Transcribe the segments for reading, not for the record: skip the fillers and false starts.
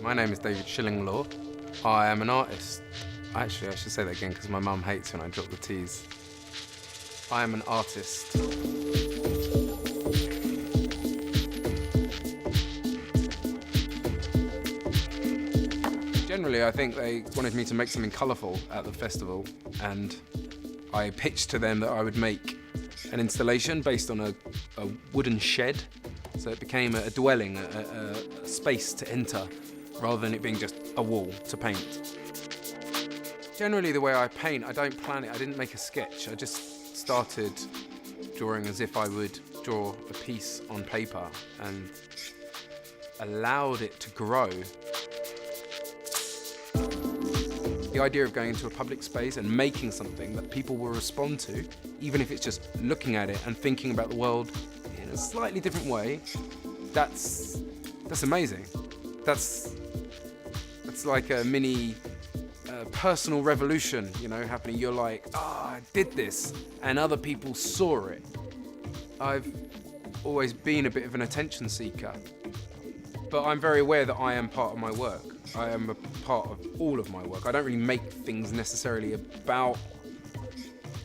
My name is David Shillinglaw. I am an artist. Actually, I should say that again because my mum hates when I drop the T's. I am an artist. Generally, I think they wanted me to make something colourful at the festival, and I pitched to them that I would make an installation based on a wooden shed. So it became a dwelling, a space to enter, rather than it being just a wall to paint. Generally, the way I paint, I don't plan it. I didn't make a sketch. I just started drawing as if I would draw a piece on paper and allowed it to grow. The idea of going into a public space and making something that people will respond to, even if it's just looking at it and thinking about the world in a slightly different way, that's amazing. That's like a mini personal revolution, you know, happening. You're like, I did this, and other people saw it. I've always been a bit of an attention seeker, but I'm very aware that I am part of my work. I am a part of all of my work. I don't really make things necessarily about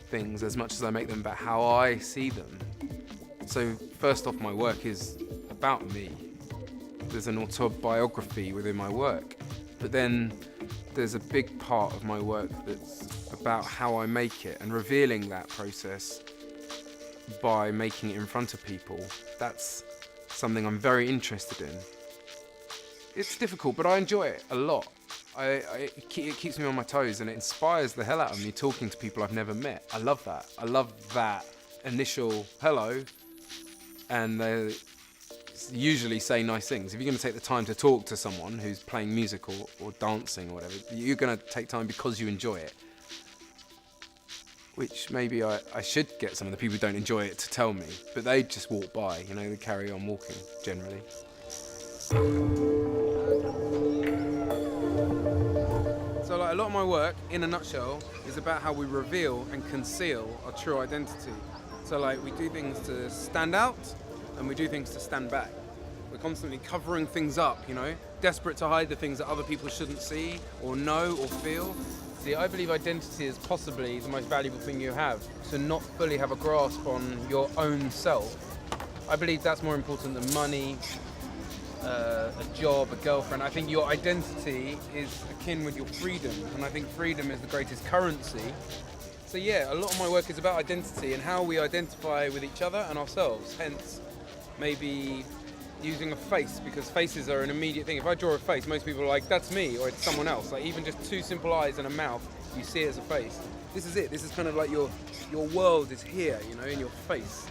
things as much as I make them about how I see them. So first off, my work is about me. There's an autobiography within my work, but then there's a big part of my work that's about how I make it and revealing that process by making it in front of people. That's something I'm very interested in. It's difficult, but I enjoy it a lot. It keeps me on my toes and it inspires the hell out of me talking to people I've never met. I love that. I love that initial hello, and they usually say nice things. If you're going to take the time to talk to someone who's playing music or dancing or whatever, you're going to take time because you enjoy it. Which maybe I should get some of the people who don't enjoy it to tell me, but they just walk by, you know, they carry on walking generally. So like a lot of my work, in a nutshell, is about how we reveal and conceal our true identity. So like we do things to stand out and we do things to stand back. We're constantly covering things up, you know, desperate to hide the things that other people shouldn't see or know or feel. See, I believe identity is possibly the most valuable thing you have, to not fully have a grasp on your own self. I believe that's more important than money, a job, a girlfriend. I think your identity is akin with your freedom, and I think freedom is the greatest currency. So yeah, a lot of my work is about identity and how we identify with each other and ourselves, hence maybe using a face, because faces are an immediate thing. If I draw a face, most people are like, that's me, or it's someone else. Like even just two simple eyes and a mouth, you see it as a face. This is it. This is kind of like your world is here, you know, in your face.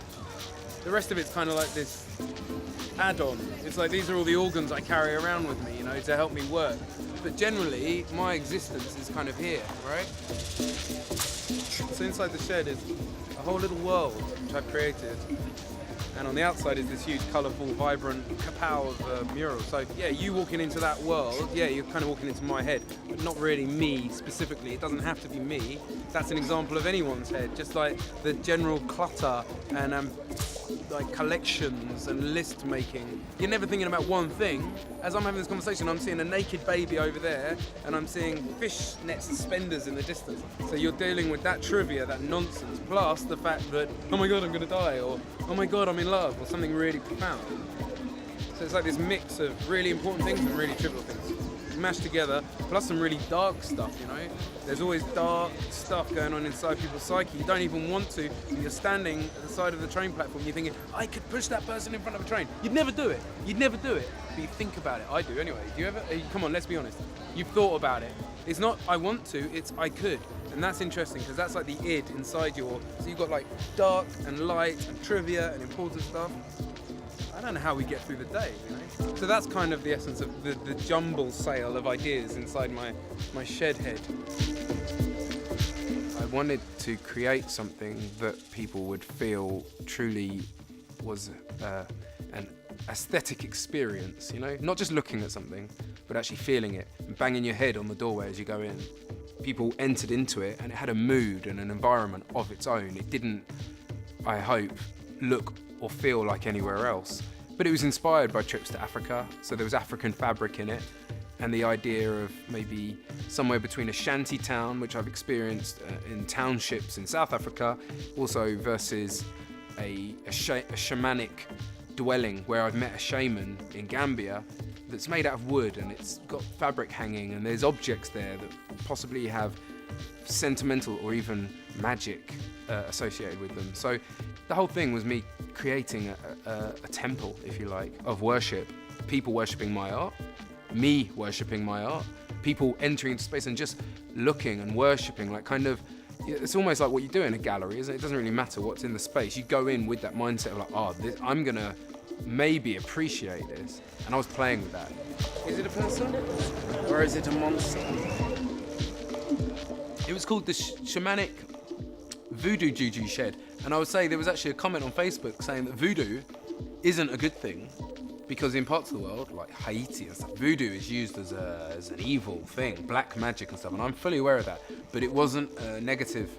The rest of it's kind of like this add-on. It's like these are all the organs I carry around with me, you know, to help me work. But generally, my existence is kind of here, right? So inside the shed is a whole little world which I've created. And on the outside is this huge, colourful, vibrant kapow of murals. So yeah, you walking into that world, yeah, you're kind of walking into my head, but not really me specifically. It doesn't have to be me. That's an example of anyone's head, just like the general clutter and like collections and list making. You're never thinking about one thing. As I'm having this conversation, I'm seeing a naked baby over there, and I'm seeing fish net suspenders in the distance. So you're dealing with that trivia, that nonsense, plus the fact that, oh my God, I'm gonna die, or oh my God, I'm in love, or something really profound. So it's like this mix of really important things and really trivial things mashed together, plus some really dark stuff, you know? There's always dark stuff going on inside people's psyche. You don't even want to. You're standing at the side of the train platform, you're thinking, I could push that person in front of a train. You'd never do it. You'd never do it. But you think about it. I do anyway. Do you ever? Come on, let's be honest. You've thought about it. It's not I want to, it's I could. And that's interesting, because that's like the id inside so you've got like dark and light and trivia and important stuff. I don't know how we get through the day, you know? So that's kind of the essence of the jumble sale of ideas inside my shed head. I wanted to create something that people would feel truly was an aesthetic experience, you know? Not just looking at something, but actually feeling it and banging your head on the doorway as you go in. people entered into it and it had a mood and an environment of its own. It didn't, I hope, look or feel like anywhere else. But it was inspired by trips to Africa, so there was African fabric in it, and the idea of maybe somewhere between a shanty town, which I've experienced in townships in South Africa, also versus a shamanic dwelling where I've met a shaman in Gambia that's made out of wood and it's got fabric hanging and there's objects there that possibly have sentimental or even magic associated with them. So the whole thing was me creating a temple, if you like, of worship, people worshipping my art, me worshipping my art, people entering into space and just looking and worshipping, like kind of, it's almost like what you do in a gallery, isn't it? It doesn't really matter what's in the space. You go in with that mindset of like, oh, I'm gonna maybe appreciate this. And I was playing with that. Is it a person or is it a monster? It was called the Shamanic Voodoo Juju Shed. And I would say there was actually a comment on Facebook saying that voodoo isn't a good thing because in parts of the world, like Haiti and stuff, voodoo is used as an evil thing, black magic and stuff. And I'm fully aware of that. But it wasn't a negative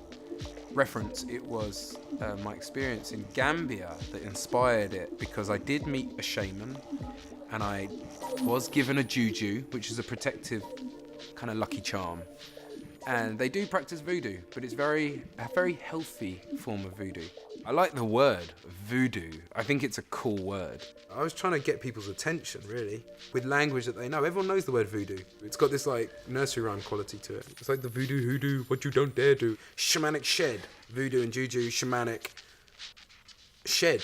reference. It was my experience in Gambia that inspired it, because I did meet a shaman and I was given a juju, which is a protective kind of lucky charm. And they do practice voodoo, but it's a very healthy form of voodoo. I like the word voodoo. I think it's a cool word. I was trying to get people's attention, really, with language that they know. Everyone knows the word voodoo. It's got this like nursery rhyme quality to it. It's like the voodoo hoodoo, what you don't dare do. Shamanic shed. Voodoo and juju, shamanic shed.